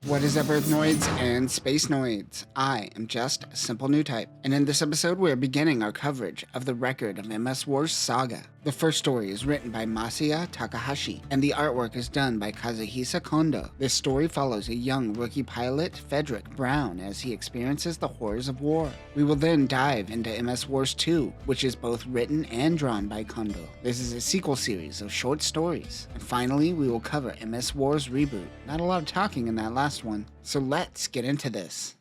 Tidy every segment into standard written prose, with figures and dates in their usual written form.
What is up, Earthnoids and Spacenoids? I am just a simple Newtype, and in this episode we are beginning our coverage of the record of MS War's Saga. The first story is written by Masaya Takahashi, and the artwork is done by Kazuhisa Kondo. This story follows a young rookie pilot, Frederick Brown, as he experiences the horrors of war. We will then dive into MS Wars 2, which is both written and drawn by Kondo. This is a sequel series of short stories. And finally, we will cover MS Wars Reboot. Not a lot of talking in that last one, so let's get into this.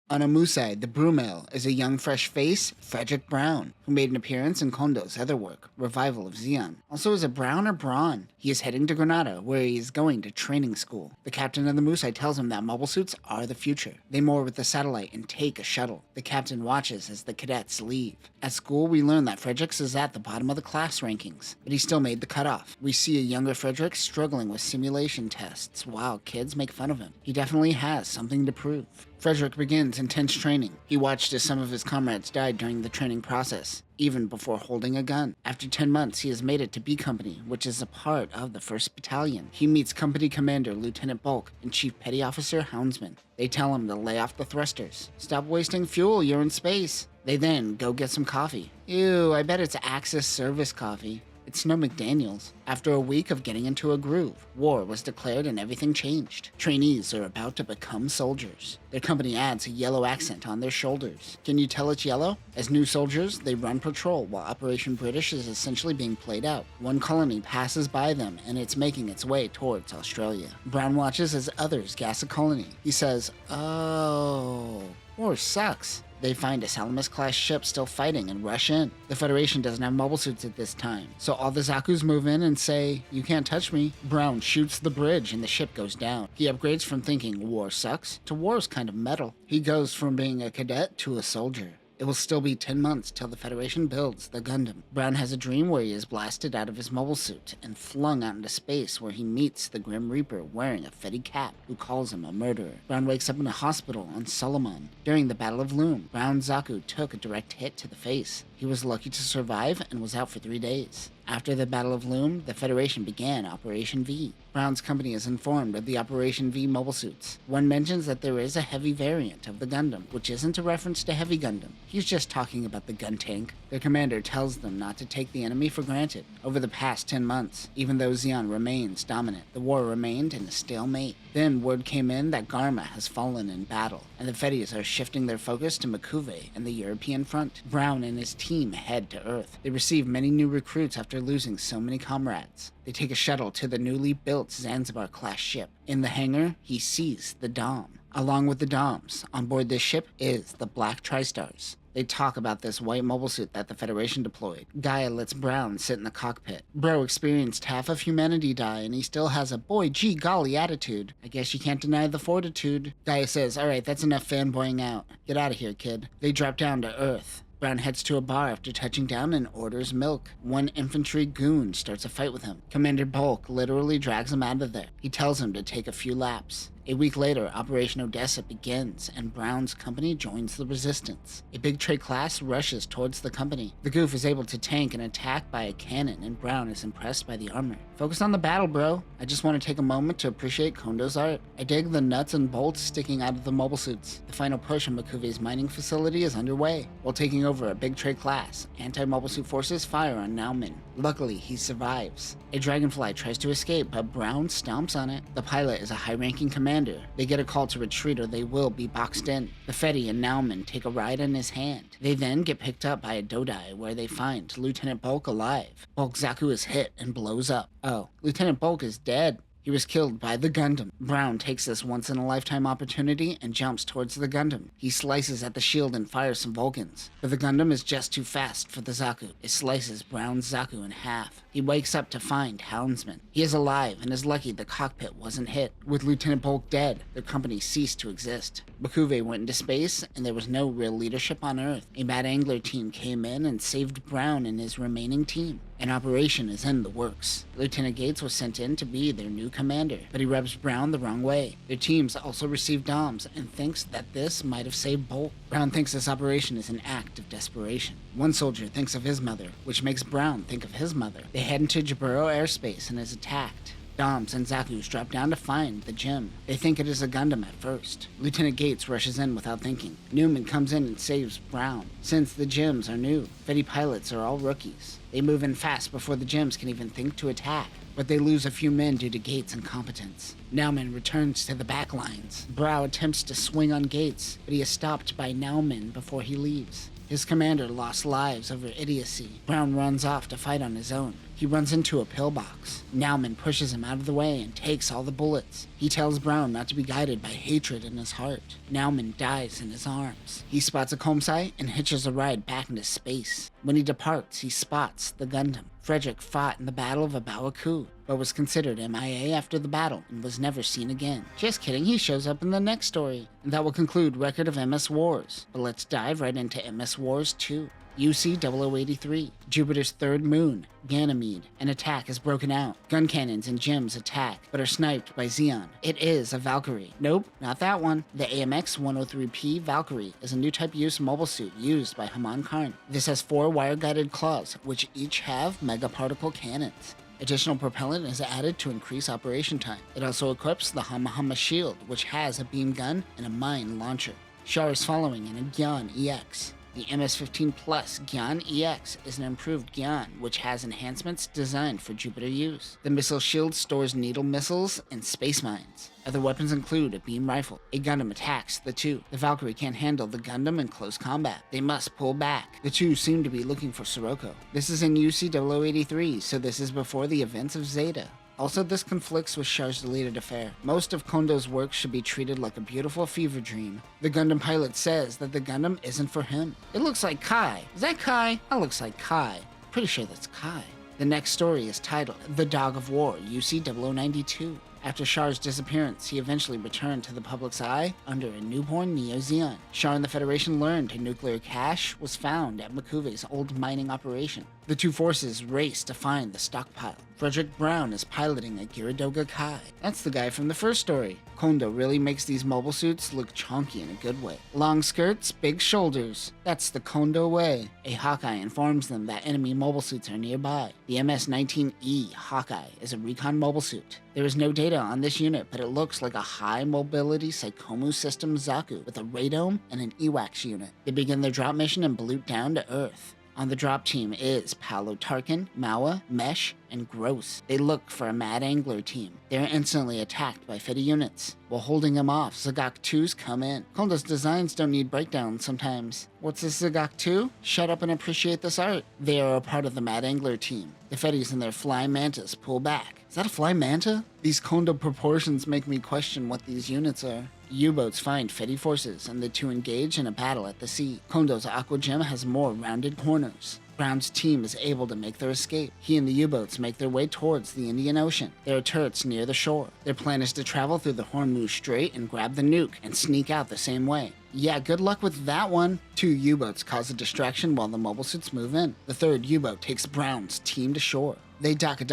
On Amusai, the Brumel is a young fresh face, Frederick Brown, who made an appearance in Kondo's other work, Revival of Zeon. Also, is it Brown or Braun? He is heading to Granada, where he is going to training school. The captain of the Musai tells him that mobile suits are the future. They moor with the satellite and take a shuttle. The captain watches as the cadets leave. At school, we learn that Frederick is at the bottom of the class rankings, but he still made the cutoff. We see a younger Frederick struggling with simulation tests while kids make fun of him. He definitely has something to prove. Frederick begins intense training. He watched as some of his comrades died during the training process, even before holding a gun. After 10 months, he has made it to B Company, which is a part of the 1st Battalion. He meets Company Commander Lieutenant Bulk and Chief Petty Officer Houndsman. They tell him to lay off the thrusters. Stop wasting fuel, you're in space. They then go get some coffee. Ew, I bet it's Axis service coffee. It's no McDaniels. After a week of getting into a groove, war was declared and everything changed. Trainees are about to become soldiers. Their company adds a yellow accent on their shoulders. Can you tell it's yellow? As new soldiers, they run patrol while Operation British is essentially being played out. One colony passes by them and it's making its way towards Australia. Brown watches as others gas a colony. He says, "Oh, war sucks." They find a Salamis-class ship still fighting and rush in. The Federation doesn't have mobile suits at this time, so all the Zakus move in and say, "You can't touch me." Brown shoots the bridge and the ship goes down. He upgrades from thinking war sucks to war's kind of metal. He goes from being a cadet to a soldier. It will still be 10 months till the Federation builds the GUNDAM. Brown has a dream where he is blasted out of his mobile suit and flung out into space, where he meets the Grim Reaper wearing a Fetty cap who calls him a murderer. Brown wakes up in a hospital on Solomon. During the Battle of Loom, Brown Zaku took a direct hit to the face. He was lucky to survive and was out for 3 days. After the Battle of Loom, the Federation began Operation V. Brown's company is informed of the Operation V mobile suits. One mentions that there is a heavy variant of the Gundam, which isn't a reference to Heavy Gundam. He's just talking about the gun tank. Their commander tells them not to take the enemy for granted. Over the past 10 months, even though Zeon remains dominant, the war remained in a stalemate. Then word came in that Garma has fallen in battle, and the Feddies are shifting their focus to Makuve and the European front. Brown and his team head to Earth. They receive many new recruits after losing so many comrades. They take a shuttle to the newly built Zanzibar-class ship. In the hangar, he sees the Dom. Along with the Doms, on board this ship is the Black Tri-Stars. They talk about this white mobile suit that the Federation deployed. Gaia lets Brown sit in the cockpit. Bro experienced half of humanity die and he still has a boy gee golly attitude. I guess you can't deny the fortitude. Gaia says, "Alright, that's enough fanboying out. Get out of here, kid." They drop down to Earth. Brown heads to a bar after touching down and orders milk. One infantry goon starts a fight with him. Commander Bulk literally drags him out of there. He tells him to take a few laps. A week later, Operation Odessa begins, and Brown's company joins the resistance. A big trade class rushes towards the company. The goof is able to tank an attack by a cannon, and Brown is impressed by the armor. Focus on the battle, bro. I just want to take a moment to appreciate Kondo's art. I dig the nuts and bolts sticking out of the mobile suits. The final push on Makuve's mining facility is underway. While taking over a big trade class, anti-mobile suit forces fire on Naumann. Luckily, he survives. A dragonfly tries to escape, but Brown stomps on it. The pilot is a high-ranking commander. They get a call to retreat or they will be boxed in. The Fetty and Naumann take a ride in his hand. They then get picked up by a Dodai, where they find Lieutenant Bulk alive. Bulk Zaku is hit and blows up. Oh, Lieutenant Bulk is dead. He was killed by the Gundam. Brown takes this once-in-a-lifetime opportunity and jumps towards the Gundam. He slices at the shield and fires some Vulcans. But the Gundam is just too fast for the Zaku. It slices Brown's Zaku in half. He wakes up to find Houndsman. He is alive and is lucky the cockpit wasn't hit. With Lieutenant Bulk dead, their company ceased to exist. Makuve went into space and there was no real leadership on Earth. A Mad Angler team came in and saved Brown and his remaining team. An operation is in the works. Lieutenant Gates was sent in to be their new commander, but he rubs Brown the wrong way. Their teams also receive DOMs and thinks that this might have saved Bulk. Brown thinks this operation is an act of desperation. One soldier thinks of his mother, which makes Brown think of his mother. They head into Jaburo airspace and is attacked. Doms and Zaku's drop down to find the gym. They think it is a Gundam at first. Lieutenant Gates rushes in without thinking. Newman comes in and saves Brown. Since the gyms are new, Fedi pilots are all rookies. They move in fast before the gyms can even think to attack, but they lose a few men due to Gates' incompetence. Nauman returns to the back lines. Brow attempts to swing on Gates, but he is stopped by Nauman before he leaves. His commander lost lives over idiocy. Brown runs off to fight on his own. He runs into a pillbox. Nauman pushes him out of the way and takes all the bullets. He tells Brown not to be guided by hatred in his heart. Nauman dies in his arms. He spots a Komsai and hitches a ride back into space. When he departs, he spots the Gundam. Fredrick fought in the Battle of Abawaku, but was considered MIA after the battle and was never seen again. Just kidding, he shows up in the next story. And that will conclude Record of MS Wars. But let's dive right into MS Wars 2. UC 0083, Jupiter's third moon, Ganymede. An attack has broken out. Gun cannons and gems attack, but are sniped by Zeon. It is a Valkyrie. Nope, not that one. The AMX 103P Valkyrie is a new type use mobile suit used by Haman Karn. This has 4 wire-guided claws, which each have megaparticle cannons. Additional propellant is added to increase operation time. It also equips the Hama shield, which has a beam gun and a mine launcher. Char is following in a Gyan EX. The MS-15 Plus Gyan EX is an improved Gyan, which has enhancements designed for Jupiter use. The missile shield stores needle missiles and space mines. Other weapons include a beam rifle. A Gundam attacks the two. The Valkyrie can't handle the Gundam in close combat. They must pull back. The two seem to be looking for Sirocco. This is in UC 0083, so this is before the events of Zeta. Also, this conflicts with Char's deleted affair. Most of Kondo's work should be treated like a beautiful fever dream. The Gundam pilot says that the Gundam isn't for him. It looks like Kai. Is that Kai? That looks like Kai. Pretty sure that's Kai. The next story is titled The Dog of War, UC 0092. After Char's disappearance, he eventually returned to the public's eye under a newborn Neo-Zeon. Char and the Federation learned a nuclear cache was found at Makuve's old mining operation. The two forces race to find the stockpile. Frederick Brown is piloting a Gyaradoga Kai. That's the guy from the first story. Kondo really makes these mobile suits look chonky in a good way. Long skirts, big shoulders. That's the Kondo way. A Hawkeye informs them that enemy mobile suits are nearby. The MS-19E Hawkeye is a recon mobile suit. There is no data on this unit, but it looks like a high-mobility Psychomu system Zaku with a radome and an EWAX unit. They begin their drop mission and balloon down to Earth. On the drop team is Paolo Tarkin, Mawa, Mesh, and Gross. They look for a Mad Angler team. They are instantly attacked by Fedi units. While holding them off, Zagak 2s come in. Kondo's designs don't need breakdowns sometimes. What's this Zagak 2? Shut up and appreciate this art. They are a part of the Mad Angler team. The Fedis and their fly mantas pull back. Is that a fly manta? These Kondo proportions make me question what these units are. U-boats find Fedi forces, and the two engage in a battle at the sea. Kondo's Aqua Gem has more rounded corners. Brown's team is able to make their escape. He and the U-boats make their way towards the Indian Ocean. There are turrets near the shore. Their plan is to travel through the Hormuz Strait and grab the nuke and sneak out the same way. Yeah, good luck with that one. 2 U-boats cause a distraction while the mobile suits move in. The 3rd U-boat takes Brown's team to shore. They daka.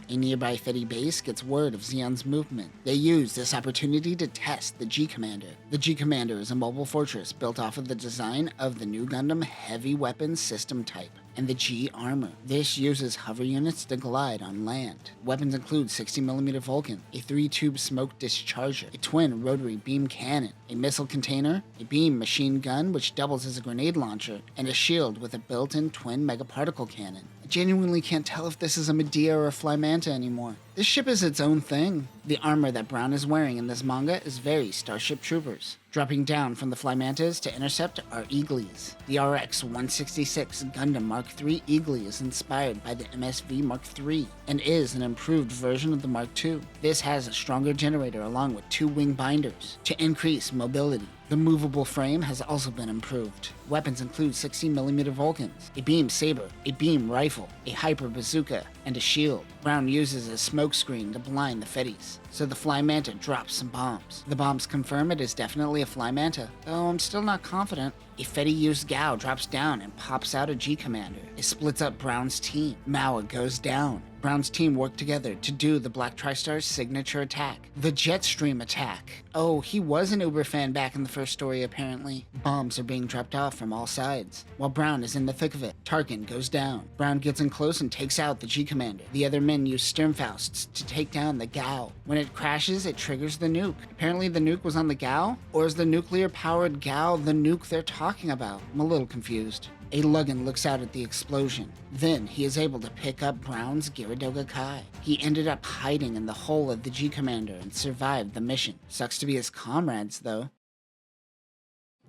A nearby Fedi base gets word of Zeon's movement. They use this opportunity to test the G-Commander. The G-Commander is a mobile fortress built off of the design of the new Gundam Heavy Weapons System type and the G-Armor. This uses hover units to glide on land. Weapons include 60mm Vulcan, a 3-tube smoke discharger, a twin rotary beam cannon, a missile container, a beam machine gun which doubles as a grenade launcher, and a shield with a built-in twin megaparticle cannon. I genuinely can't tell if this is a Medea or a Flymanta anymore. This ship is its own thing. The armor that Brown is wearing in this manga is very Starship Troopers. Dropping down from the Flymantas to intercept are Eagles. The RX-166 Gundam Mark III Eagly is inspired by the MSV Mark III and is an improved version of the Mark II. This has a stronger generator along with 2 wing binders to increase mobility. The movable frame has also been improved. Weapons include 60mm Vulcans, a beam saber, a beam rifle, a hyper bazooka, and a shield. Brown uses a smokescreen to blind the Fedis, so the Fly Manta drops some bombs. The bombs confirm it is definitely a Fly Manta, though I'm still not confident. A Fedi-used Gao drops down and pops out a G-Commander. It splits up Brown's team. Mawa goes down. Brown's team work together to do the Black Tristar's signature attack, the Jetstream attack. Oh, he was an Uber fan back in the first story apparently. Bombs are being dropped off from all sides. While Brown is in the thick of it, Tarkin goes down. Brown gets in close and takes out the G-Commander. The other men use Sturmfausts to take down the GAU. When it crashes, it triggers the nuke. Apparently the nuke was on the GAU? Or is the nuclear-powered GAU the nuke they're talking about? I'm a little confused. A Lugan looks out at the explosion. Then he is able to pick up Brown's Gyaradoga Kai. He ended up hiding in the hull of the G-Commander and survived the mission. Sucks to be his comrades, though.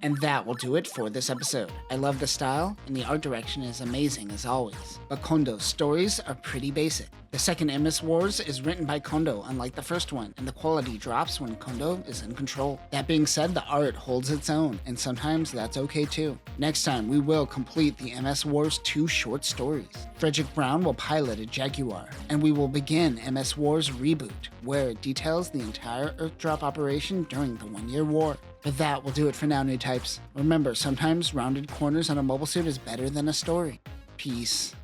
And that will do it for this episode. I love the style, and the art direction is amazing as always. But Kondo's stories are pretty basic. The second MS Wars is written by Kondo, unlike the first one, and the quality drops when Kondo is in control. That being said, the art holds its own, and sometimes that's okay too. Next time, we will complete the MS Wars 2 short stories. Frederick Brown will pilot a Jaguar, and we will begin MS Wars Reboot, where it details the entire Earth drop operation during the 1-year war. But that will do it for now, Newtypes. Remember, sometimes rounded corners on a mobile suit is better than a story. Peace.